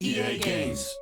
EA Games.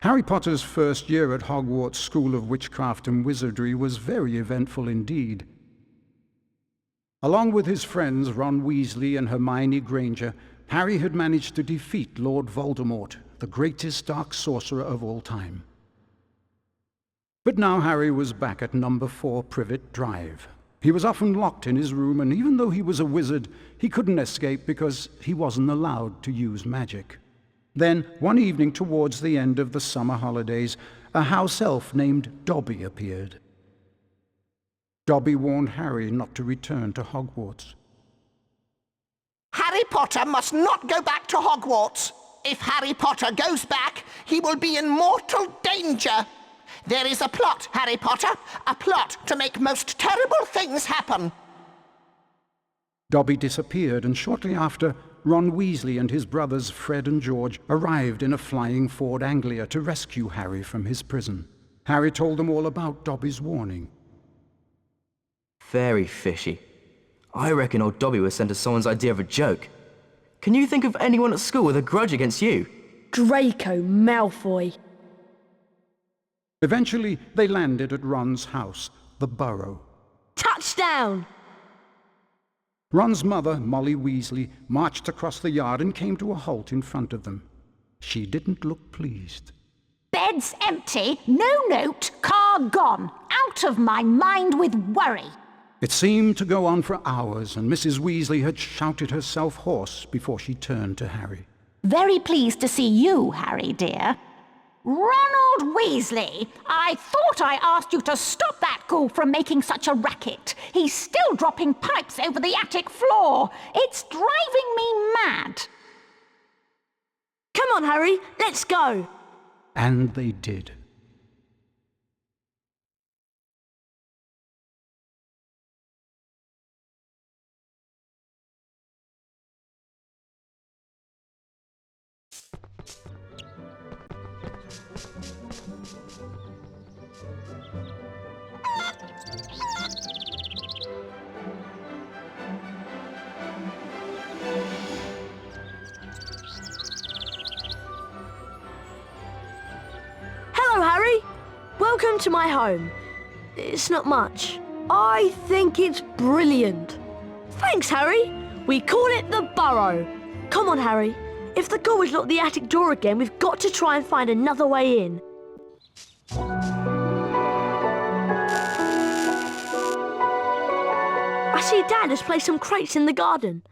Harry Potter's first year at Hogwarts School of Witchcraft and Wizardry was very eventful indeed. Along with his friends Ron Weasley and Hermione Granger, Harry had managed to defeat Lord Voldemort, the greatest dark sorcerer of all time. But now Harry was back at number 4 Privet Drive. He was often locked in his room, and even though he was a wizard, he couldn't escape because he wasn't allowed to use magic. Then, one evening towards the end of the summer holidays, a house elf named Dobby appeared. Dobby warned Harry not to return to Hogwarts. Harry Potter must not go back to Hogwarts. If Harry Potter goes back, he will be in mortal danger. There is a plot, Harry Potter, a plot to make most terrible things happen. Dobby disappeared, and shortly after, Ron Weasley and his brothers Fred and George arrived in a flying Ford Anglia to rescue Harry from his prison. Harry told them all about Dobby's warning. Very fishy. I reckon old Dobby was sent as someone's idea of a joke. Can you think of anyone at school with a grudge against you? Draco Malfoy. Eventually, they landed at Ron's house, the Burrow. Touchdown! Ron's mother, Molly Weasley, marched across the yard and came to a halt in front of them. She didn't look pleased. Bed's empty, no note, car gone. Out of my mind with worry. It seemed to go on for hours, and Mrs. Weasley had shouted herself hoarse before she turned to Harry. Very pleased to see you, Harry, dear. Ronald Weasley, I thought I asked you to stop that ghoul from making such a racket. He's still dropping pipes over the attic floor. It's driving me mad. Come on, Harry, let's go. And they did. Hello, Harry. Welcome to my home. It's not much. I think it's brilliant. Thanks, Harry. We call it the Burrow. Come on, Harry. If the ghoul has locked the attic door again, we've got to try and find another way in. I see Dad has placed some crates in the garden.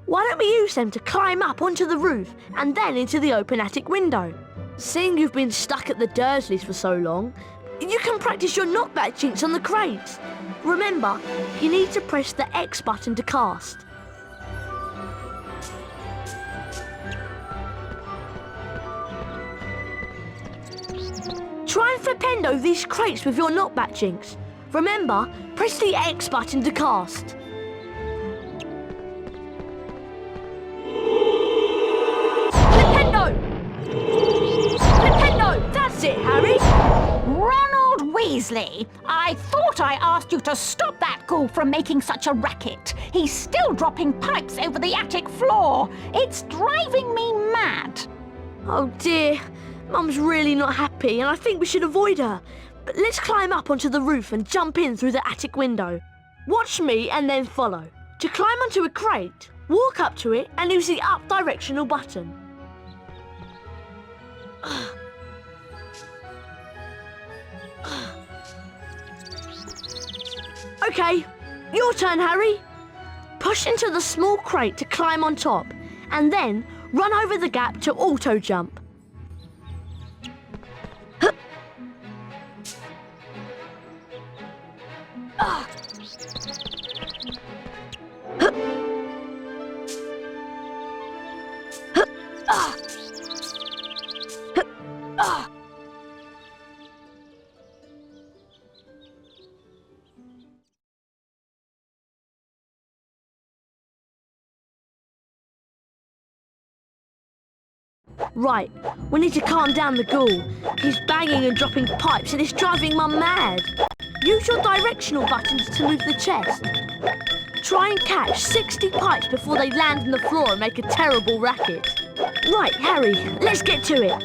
Why don't we use them to climb up onto the roof and then into the open attic window? Seeing you've been stuck at the Dursleys for so long, you can practice your knockback jinx on the crates. Remember, you need to press the X button to cast. Try and flipendo these crates with your knockback jinx. Remember, press the X button to cast. Flipendo! Flipendo! That's it, Harry! Ronald Weasley, I thought I asked you to stop that ghoul from making such a racket. He's still dropping pipes over the attic floor. It's driving me mad. Oh dear, Mum's really not happy and I think we should avoid her. Let's climb up onto the roof and jump in through the attic window. Watch me and then follow. To climb onto a crate, walk up to it and use the up directional button. Okay, your turn, Harry. Push into the small crate to climb on top, and then run over the gap to auto jump. Right, we need to calm down the ghoul. He's banging and dropping pipes and it's driving Mum mad. Use your directional buttons to move the chest. Try and catch 60 pipes before they land on the floor and make a terrible racket. Right, Harry, let's get to it.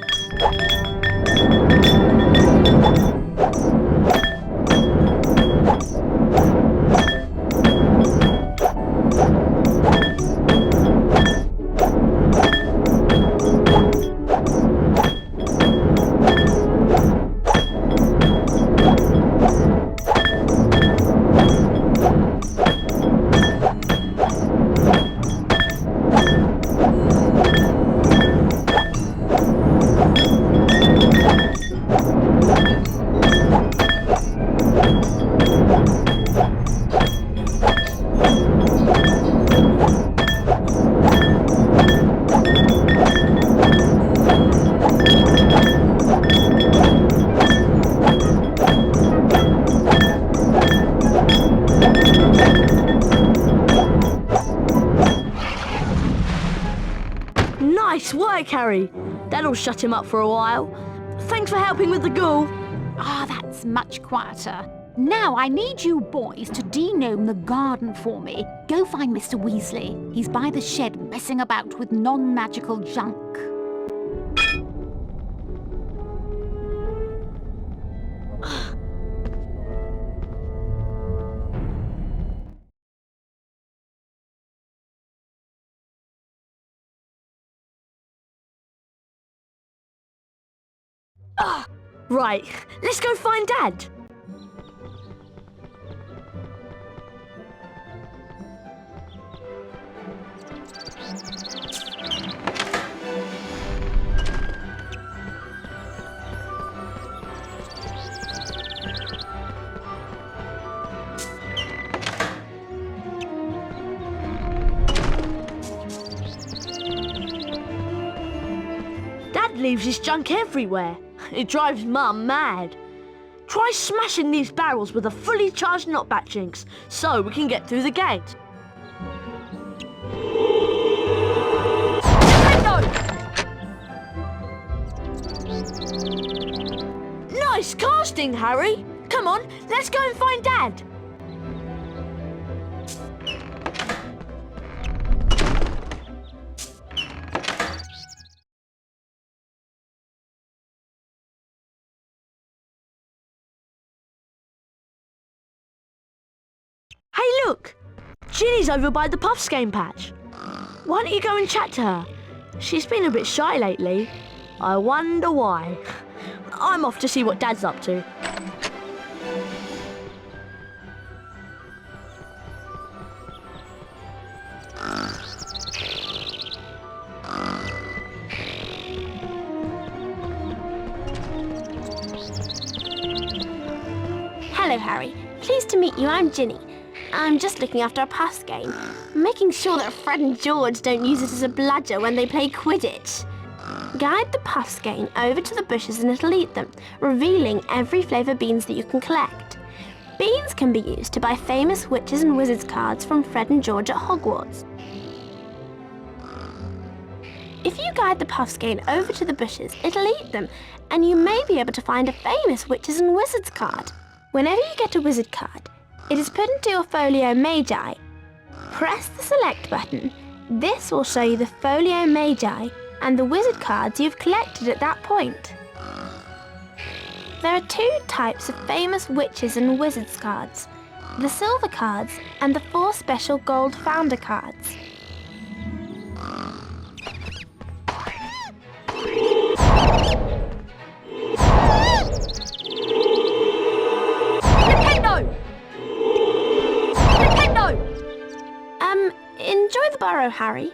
Nice work, Harry. That'll shut him up for a while. Thanks for helping with the ghoul. Ah, that's much quieter. Now I need you boys to denome the garden for me. Go find Mr. Weasley. He's by the shed messing about with non-magical junk. Right, let's go find Dad. Dad leaves his junk everywhere. It drives Mum mad. Try smashing these barrels with a fully charged knockback jinx so we can get through the gate. Nice casting, Harry. Come on, let's go and find Dad. Hey, look! Ginny's over by the Puffskein patch. Why don't you go and chat to her? She's been a bit shy lately. I wonder why. I'm off to see what Dad's up to. Hello, Harry. Pleased to meet you. I'm Ginny. I'm just looking after a pass game, making sure that Fred and George don't use it as a bludger when they play Quidditch. Guide the puff skein over to the bushes and it'll eat them, revealing every flavour beans that you can collect. Beans can be used to buy famous witches and wizards cards from Fred and George at Hogwarts. If you guide the puff skein over to the bushes, it'll eat them, and you may be able to find a famous witches and wizards card. Whenever you get a wizard card, it is put into your Folio Magi. Press the select button. This will show you the Folio Magi and the wizard cards you've collected at that point. There are two types of famous witches and wizards cards. The silver cards and the 4 special gold founder cards. Nintendo! Nintendo! Enjoy the burrow, Harry.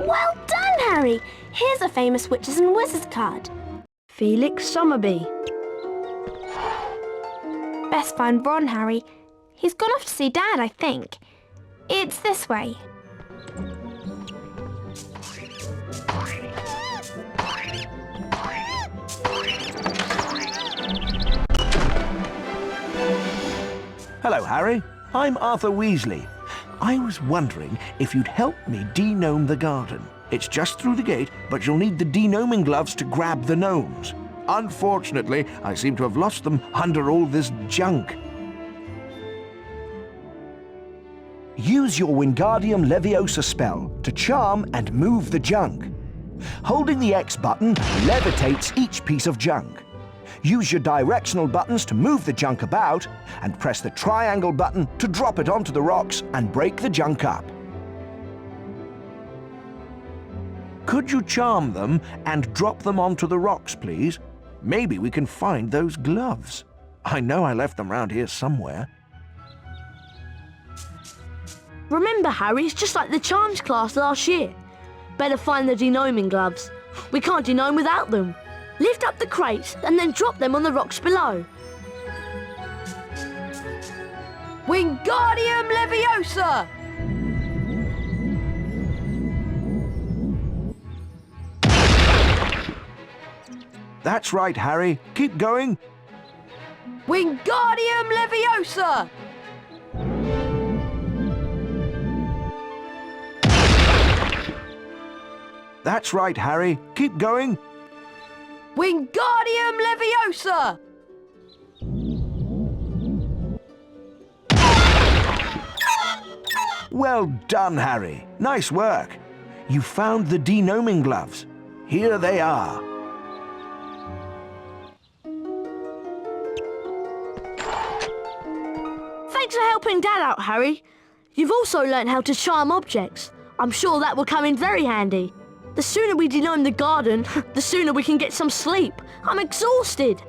Well done, Harry. Here's a famous witches and wizards card. Felix Summerby. Best find Ron, Harry. He's gone off to see Dad, I think. It's this way. Hello, Harry. I'm Arthur Weasley. I was wondering if you'd help me de-gnome the garden. It's just through the gate, but you'll need the de-gnoming gloves to grab the gnomes. Unfortunately, I seem to have lost them under all this junk. Use your Wingardium Leviosa spell to charm and move the junk. Holding the X button levitates each piece of junk. Use your directional buttons to move the junk about, and press the triangle button to drop it onto the rocks and break the junk up. Could you charm them and drop them onto the rocks, please? Maybe we can find those gloves. I know I left them round here somewhere. Remember, Harry, it's just like the charms class last year. Better find the de-gnoming gloves. We can't de-gnome without them. Lift up the crates and then drop them on the rocks below. Wingardium Leviosa! That's right, Harry. Keep going. Wingardium Leviosa! That's right, Harry. Keep going. Wingardium Leviosa! Well done, Harry. Nice work. You found the de-gnoming gloves. Here they are. Thanks for helping Dad out, Harry. You've also learnt how to charm objects. I'm sure that will come in very handy. The sooner we de-gnome the garden, the sooner we can get some sleep. I'm exhausted.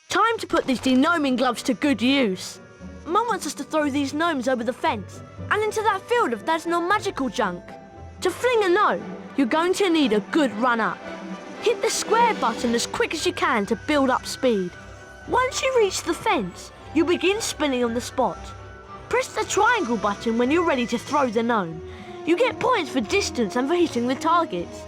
Time to put these de-gnoming gloves to good use. Mum wants us to throw these gnomes over the fence and into that field of Dad's non-magical junk. To fling a gnome, you're going to need a good run-up. Hit the square button as quick as you can to build up speed. Once you reach the fence, you begin spinning on the spot. Press the triangle button when you're ready to throw the gnome. You get points for distance and for hitting the targets.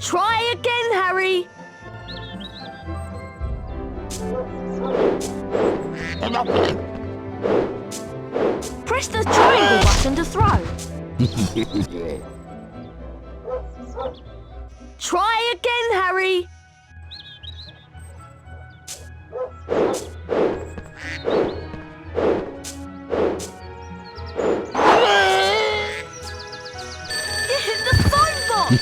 Try again, Harry! Press the triangle button to throw. Try again, Harry! You hit the phone box!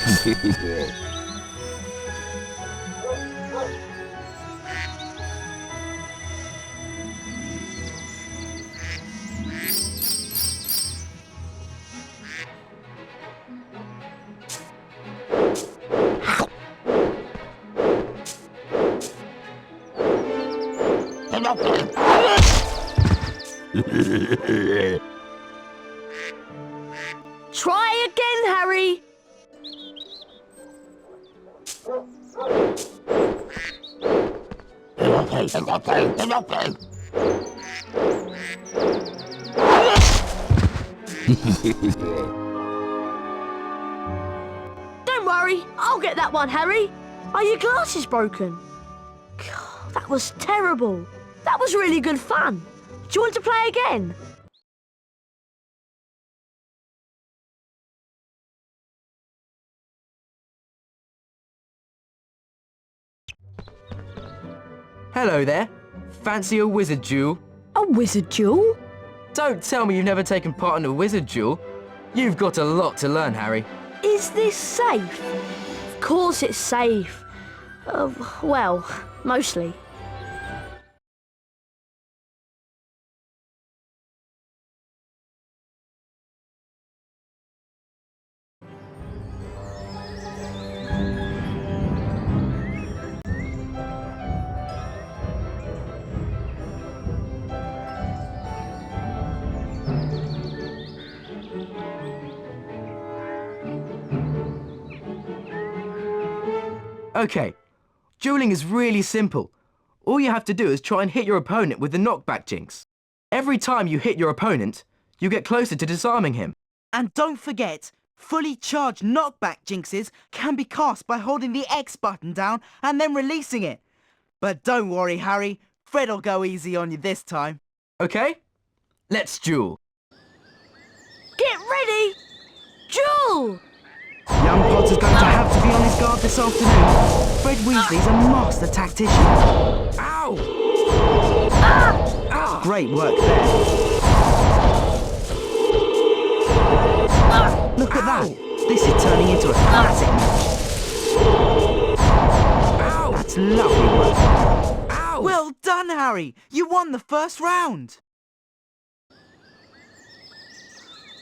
Try again, Harry. Don't worry, I'll get that one, Harry. Are your glasses broken? God, that was terrible. That was really good fun. Do you want to play again? Hello there. Fancy a wizard duel? A wizard duel? Don't tell me you've never taken part in a wizard duel. You've got a lot to learn, Harry. Is this safe? Of course it's safe. Well, mostly. Okay, dueling is really simple. All you have to do is try and hit your opponent with the knockback jinx. Every time you hit your opponent, you get closer to disarming him. And don't forget, fully charged knockback jinxes can be cast by holding the X button down and then releasing it. But don't worry, Harry, Fred'll go easy on you this time. Okay? Let's duel. Get ready! Duel! Young Potter's going to have to be on his guard this afternoon. Fred Weasley's a master tactician. Ow! Great work there. Look at that. This is turning into a classic match. Ow! That's lovely work. Ow! Well done, Harry. You won the first round.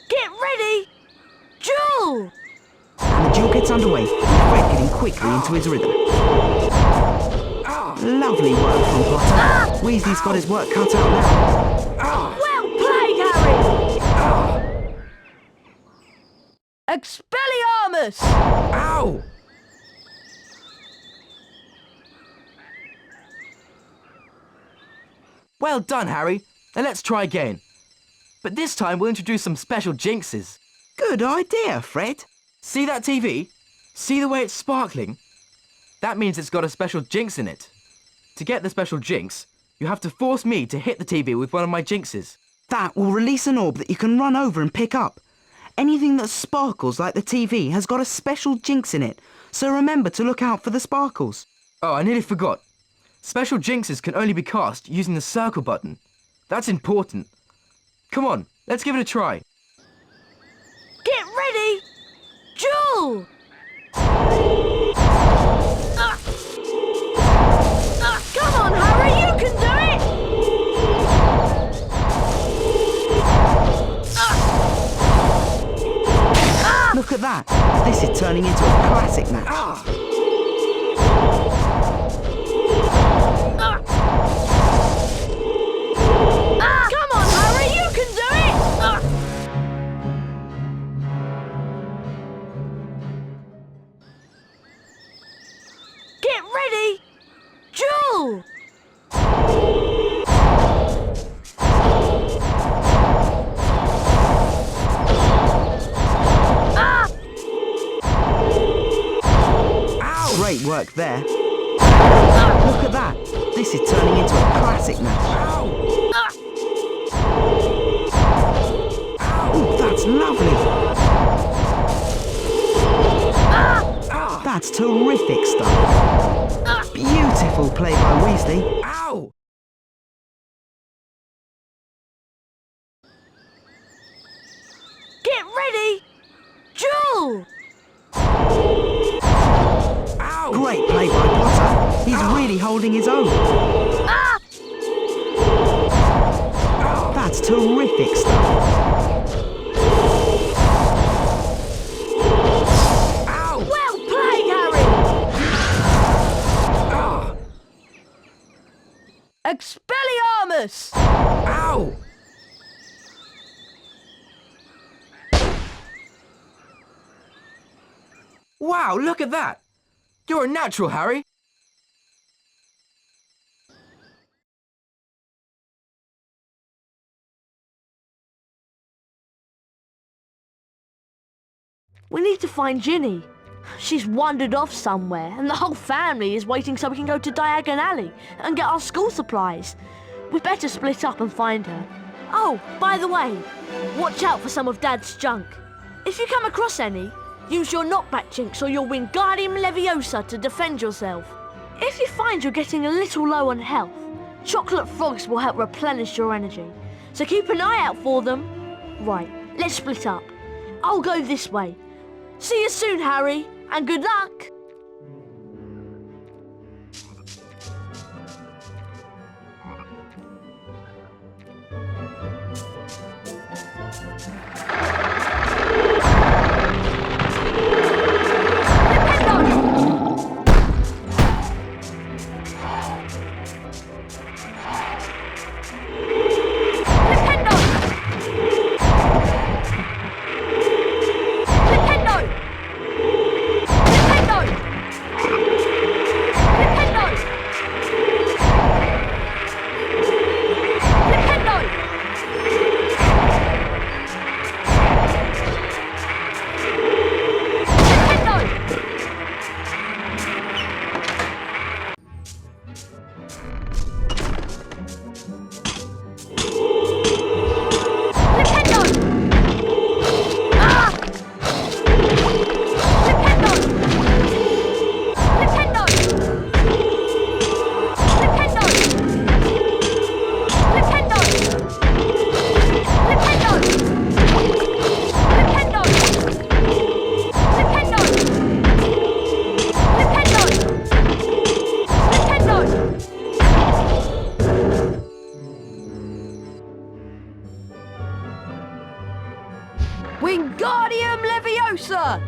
Get ready! Duel! And the duel gets underway, with Fred getting quickly into his rhythm. Lovely work from Potter. Weasley's got his work cut out now. Well played, Harry! Expelliarmus! Ow! Well done, Harry. Now let's try again. But this time we'll introduce some special jinxes. Good idea, Fred. See that TV? See the way it's sparkling? That means it's got a special jinx in it. To get the special jinx, you have to force me to hit the TV with one of my jinxes. That will release an orb that you can run over and pick up. Anything that sparkles like the TV has got a special jinx in it, so remember to look out for the sparkles. Oh, I nearly forgot. Special jinxes can only be cast using the circle button. That's important. Come on, let's give it a try. Get ready! Duel! Come on, Harry, you can do it! Look at that. This is turning into a classic match. Come on, Harry, you can do it! Get ready! Duel! Great work there. Look at that. This is turning into a classic match. Oh, that's lovely. That's terrific stuff. Beautiful play by Weasley. Ow! Get ready! Duel! Ow! Great play by Potter. He's really holding his own. That's terrific stuff. Ow! Well played, Harry! Expelliarmus! Ow! Wow, look at that! You're a natural, Harry. We need to find Ginny. She's wandered off somewhere and the whole family is waiting so we can go to Diagon Alley and get our school supplies. We'd better split up and find her. Oh, by the way, watch out for some of Dad's junk. If you come across any, use your knockback jinx or your Wingardium Leviosa to defend yourself. If you find you're getting a little low on health, chocolate frogs will help replenish your energy. So keep an eye out for them. Right, let's split up. I'll go this way. See you soon, Harry, and good luck! Wingardium Leviosa!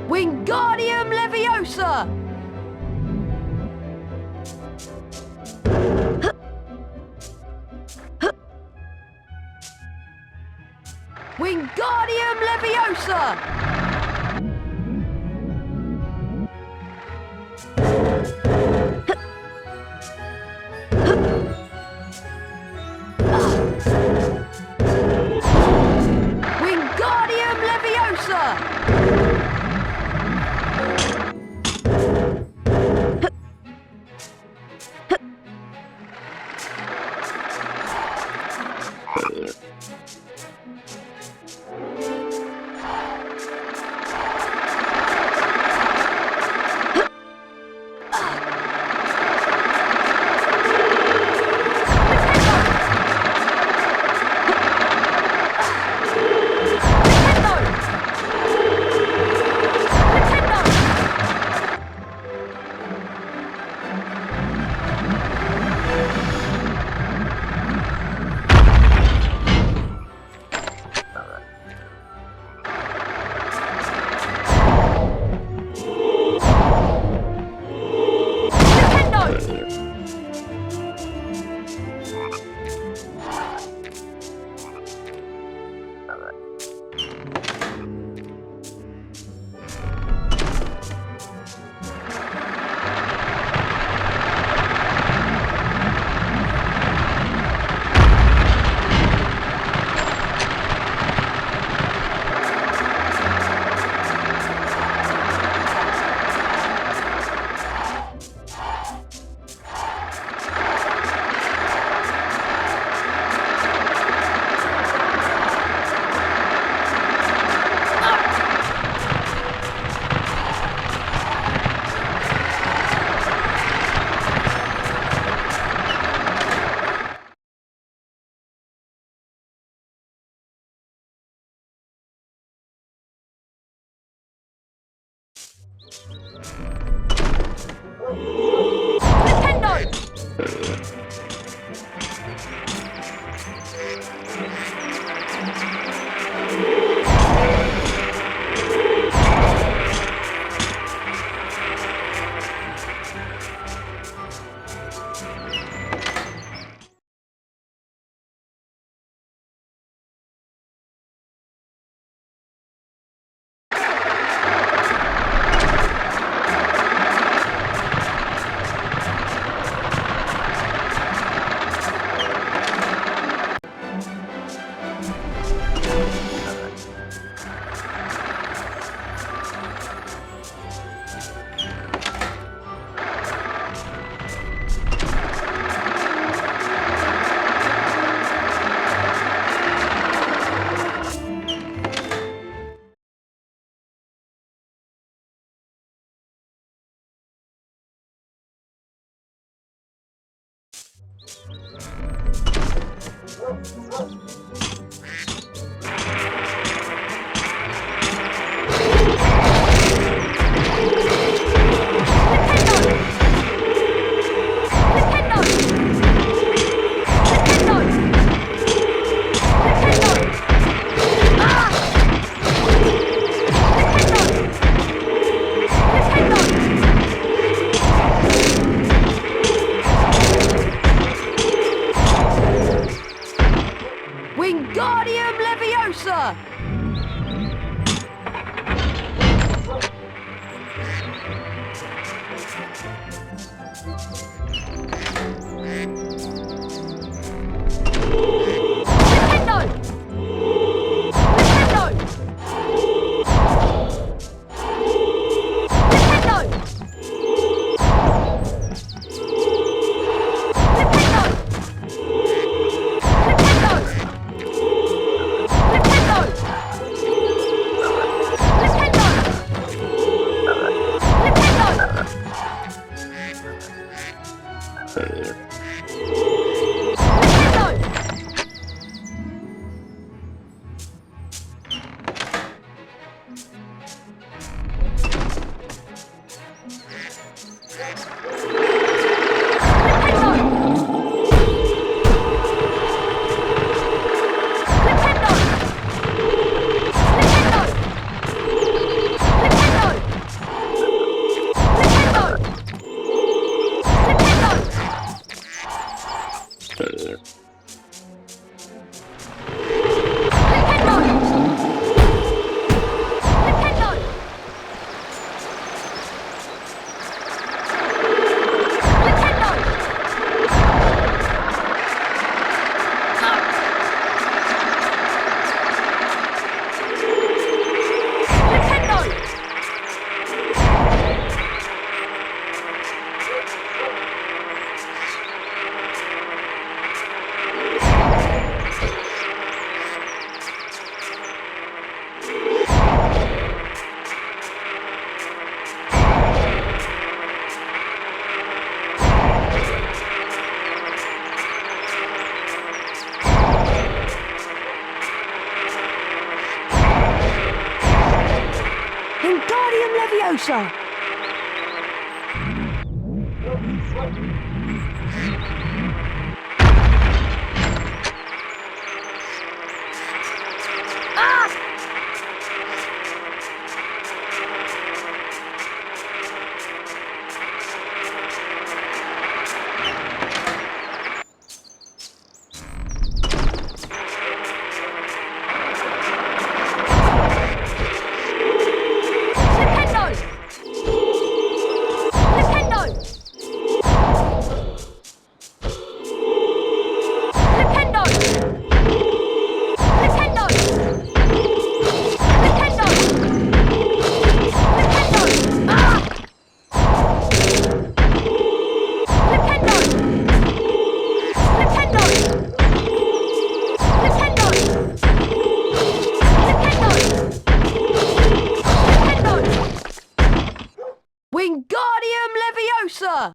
Wingardium Leviosa! Wingardium Leviosa! Wingardium Leviosa! Wingardium Leviosa! Wingardium Leviosa! Wingardium Leviosa!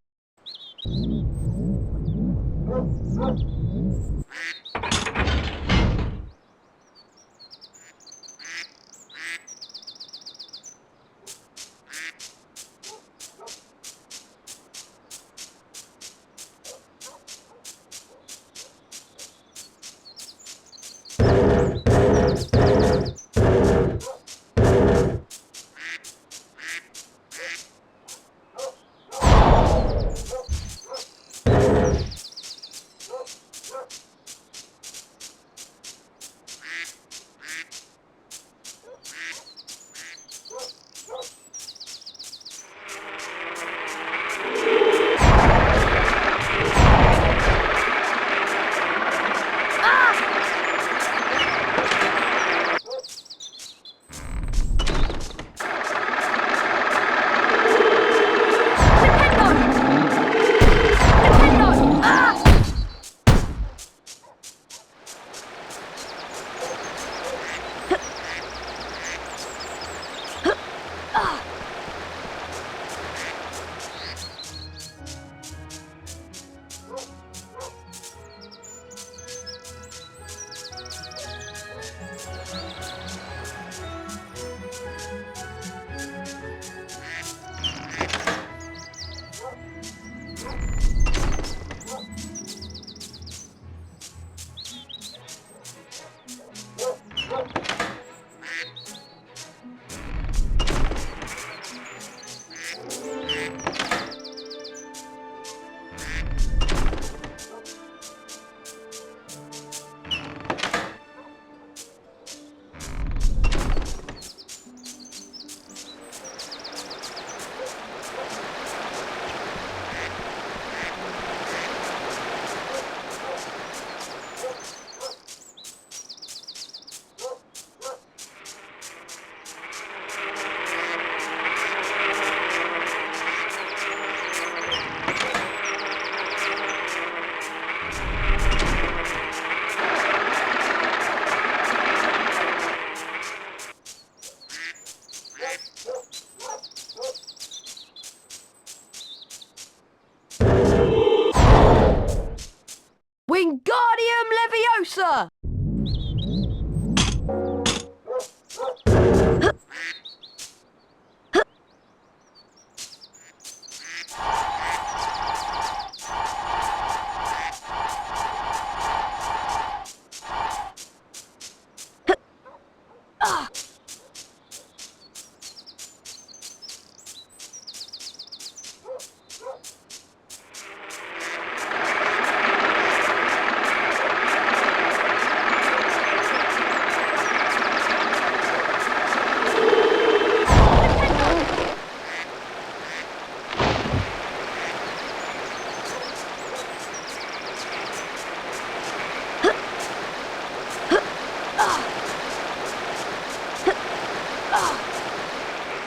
Wingardium Leviosa!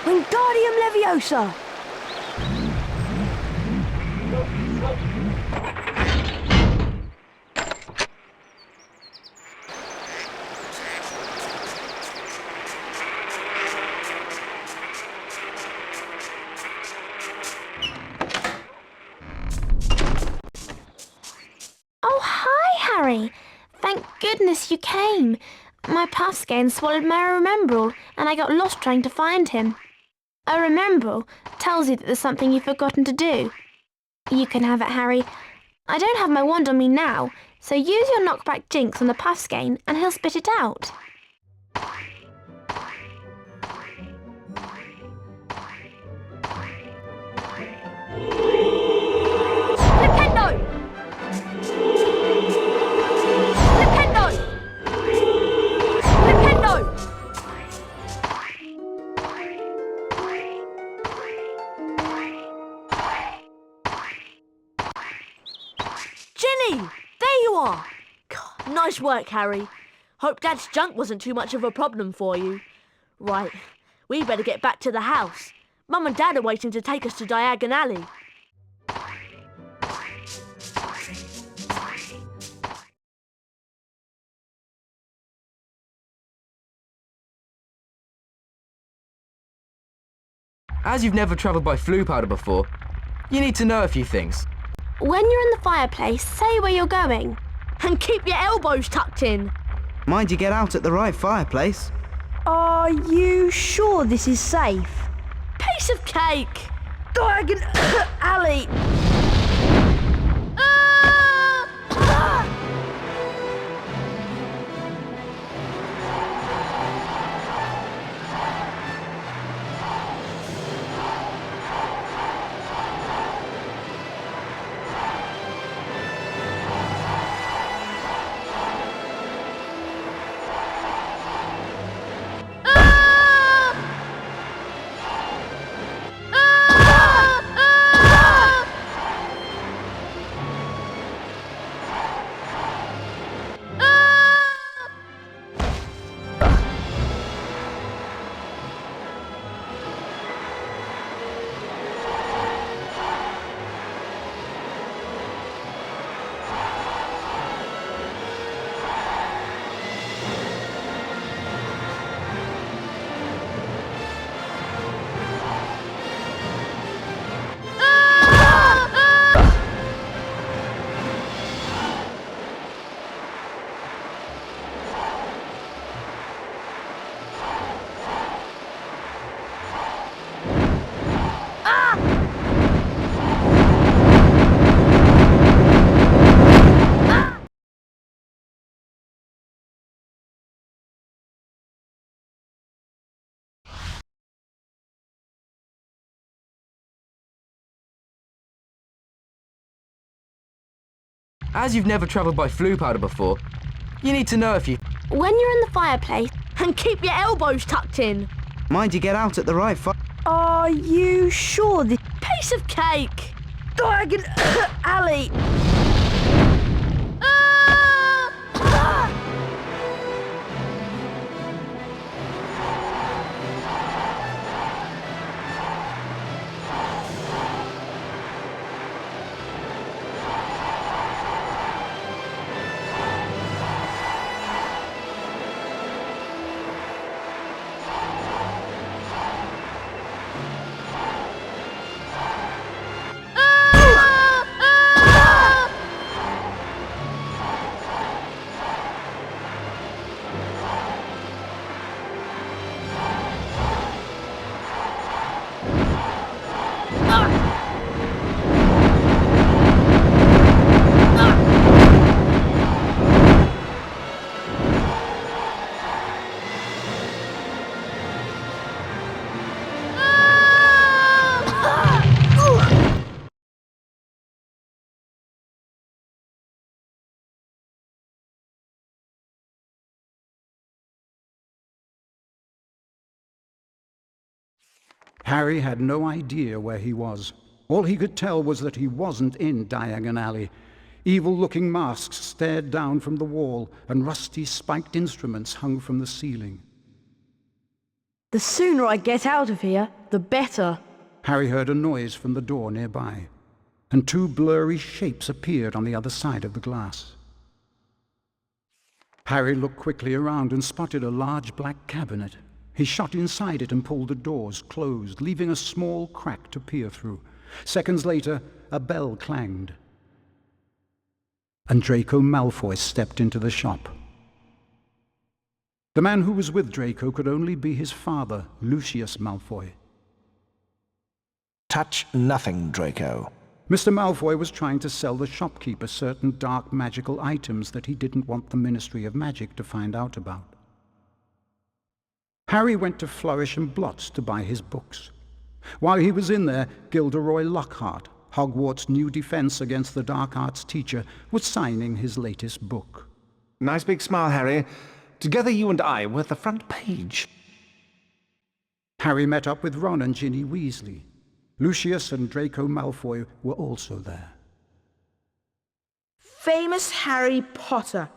Wingardium Leviosa! Oh, hi, Harry. Thank goodness you came. My Puffskein swallowed my Remembrall, and I got lost trying to find him. A Remembrall tells you that there's something you've forgotten to do. You can have it, Harry. I don't have my wand on me now, so use your knockback jinx on the Puffskein and he'll spit it out. Nintendo! Nintendo! Nintendo! Ginny! There you are! God, nice work, Harry. Hope Dad's junk wasn't too much of a problem for you. Right, we better get back to the house. Mum and Dad are waiting to take us to Diagon Alley. As you've never travelled by flue powder before, you need to know a few things. When you're in the fireplace, say where you're going. And keep your elbows tucked in. Mind you get out at the right fireplace. Are you sure this is safe? Piece of cake! Diagon Alley! As you've never travelled by flue powder before, you need to know a few... When you're in the fireplace, And keep your elbows tucked in. Mind you get out at the right fire. Are you sure this piece of cake? Diagon Alley! Harry had no idea where he was. All he could tell was that he wasn't in Diagon Alley. Evil-looking masks stared down from the wall, and rusty spiked instruments hung from the ceiling. The sooner I get out of here, the better. Harry heard a noise from the door nearby, and two blurry shapes appeared on the other side of the glass. Harry looked quickly around and spotted a large black cabinet. He shot inside it and pulled the doors closed, leaving a small crack to peer through. Seconds later, a bell clanged, and Draco Malfoy stepped into the shop. The man who was with Draco could only be his father, Lucius Malfoy. Touch nothing, Draco. Mr. Malfoy was trying to sell the shopkeeper certain dark magical items that he didn't want the Ministry of Magic to find out about. Harry went to Flourish and Blotts to buy his books. While he was in there, Gilderoy Lockhart, Hogwarts' new defense against the dark arts teacher, was signing his latest book. Nice big smile, Harry. Together you and I were at the front page. Harry met up with Ron and Ginny Weasley. Lucius and Draco Malfoy were also there. Famous Harry Potter.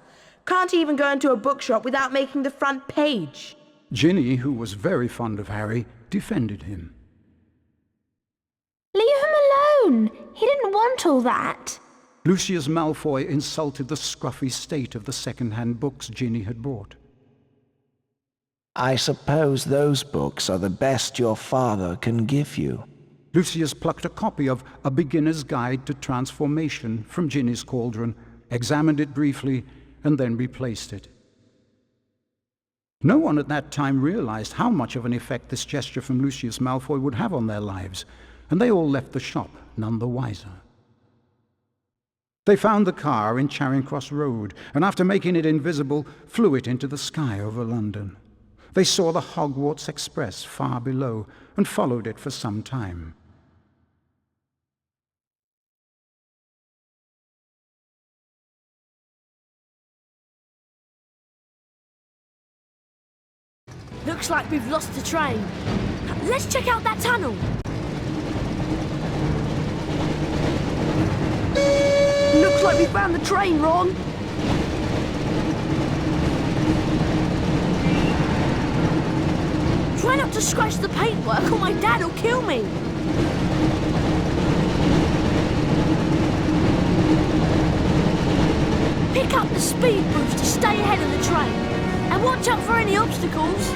Can't even go into a bookshop without making the front page. Ginny, who was very fond of Harry, defended him. Leave him alone. He didn't want all that. Lucius Malfoy insulted the scruffy state of the second-hand books Ginny had bought. I suppose those books are the best your father can give you. Lucius plucked a copy of A Beginner's Guide to Transformation from Ginny's cauldron, examined it briefly, and then replaced it. No one at that time realized how much of an effect this gesture from Lucius Malfoy would have on their lives, and they all left the shop none the wiser. They found the car in Charing Cross Road, and after making it invisible, flew it into the sky over London. They saw the Hogwarts Express far below, and followed it for some time. Looks like we've lost the train. Let's check out that tunnel. Looks like we found the train, Ron. Try not to scratch the paintwork or my dad will kill me. Pick up the speed boost to stay ahead of the train. And watch out for any obstacles.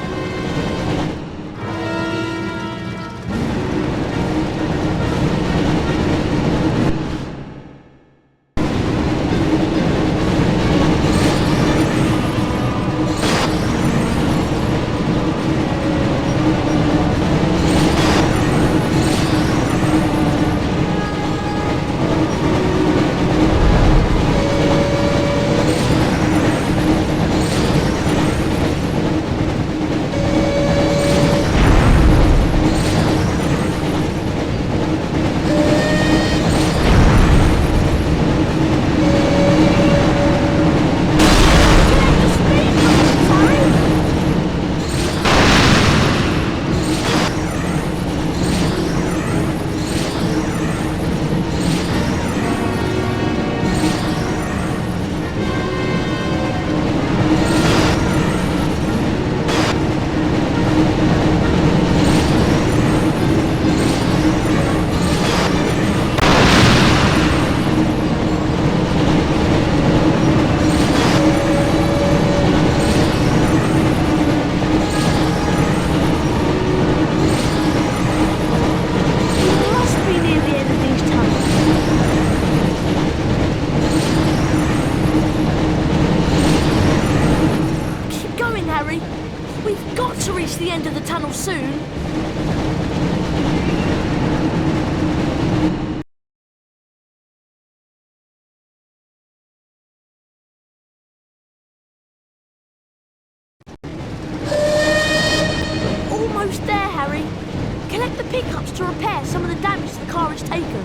We've got to reach the end of the tunnel soon. Almost there, Harry. Collect the pickups to repair some of the damage the car has taken.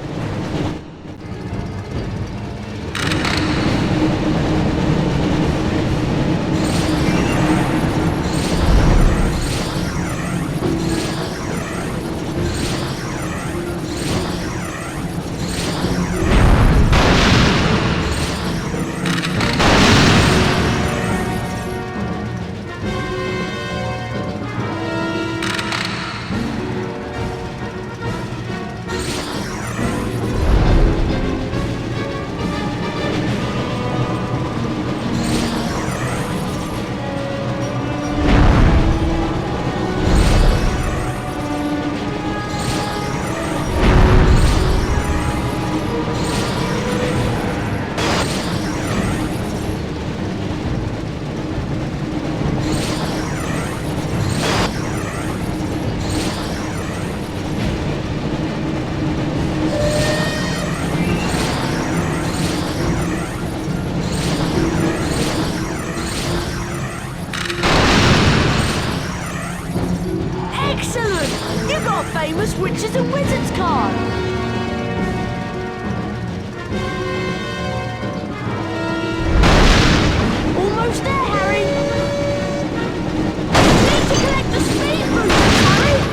famous Witches and Wizards card. Almost there, Harry. Need to collect the speed boosters, Harry.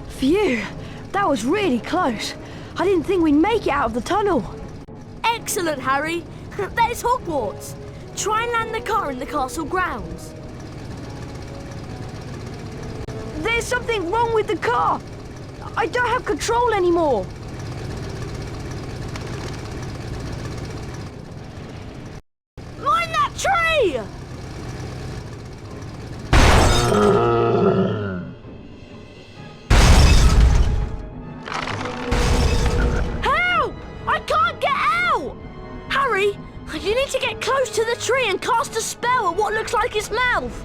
Phew, that was really close. I didn't think we'd make it out of the tunnel. Excellent, Harry. There's Hogwarts. Try and land the car in the castle grounds. There's something wrong with the car. I don't have control anymore. Mind that tree! Harry, you need to get close to the tree and cast a spell at what looks like its mouth.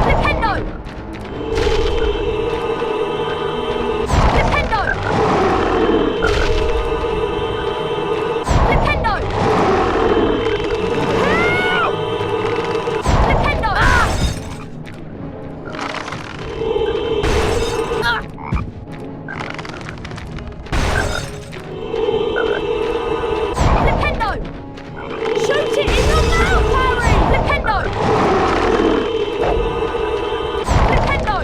Flipendo! Flipendo! Flipendo! Help! Flipendo! Ah! Ah! Shoot it in your mouth, Harry! Flipendo! Flipendo!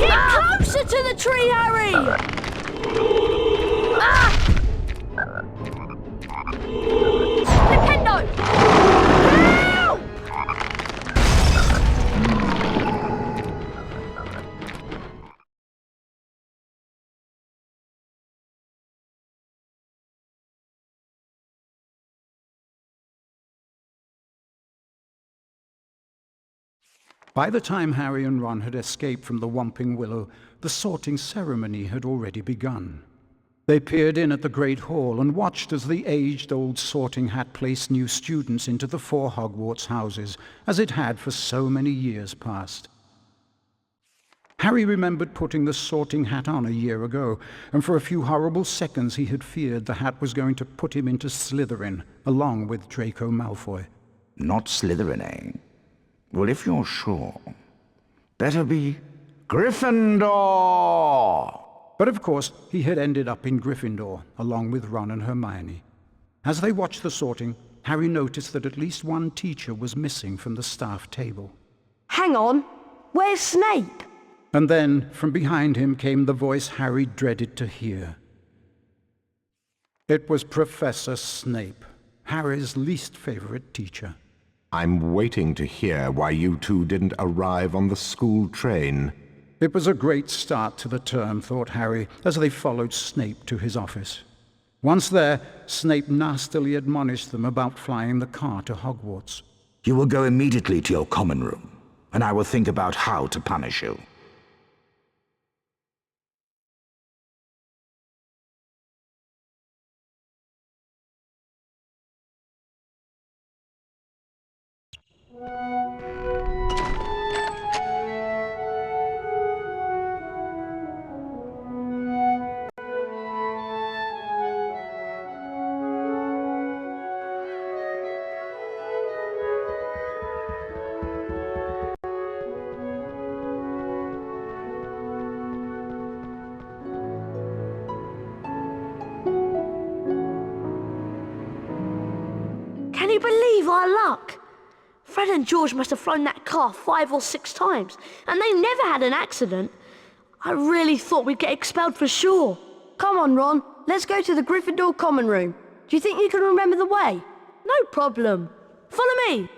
Get closer to the tree, Harry! Ah! Flipendo! Help! By the time Harry and Ron had escaped from the Whomping Willow, the sorting ceremony had already begun. They peered in at the Great Hall and watched as the aged-old sorting hat placed new students into the 4 Hogwarts houses, as it had for so many years past. Harry remembered putting the sorting hat on a year ago, and for a few horrible seconds he had feared the hat was going to put him into Slytherin, along with Draco Malfoy. Not Slytherin, eh? Well, if you're sure, better be Gryffindor! But of course, he had ended up in Gryffindor, along with Ron and Hermione. As they watched the sorting, Harry noticed that at least one teacher was missing from the staff table. Hang on, where's Snape? And then, from behind him came the voice Harry dreaded to hear. It was Professor Snape, Harry's least favorite teacher. I'm waiting to hear why you two didn't arrive on the school train. It was a great start to the term, thought Harry, as they followed Snape to his office. Once there, Snape nastily admonished them about flying the car to Hogwarts. You will go immediately to your common room, and I will think about how to punish you. Can you believe our luck? Fred and George must have flown that car 5 or 6 times, and they never had an accident. I really thought we'd get expelled for sure. Come on, Ron, let's go to the Gryffindor common room. Do you think you can remember the way? No problem. Follow me.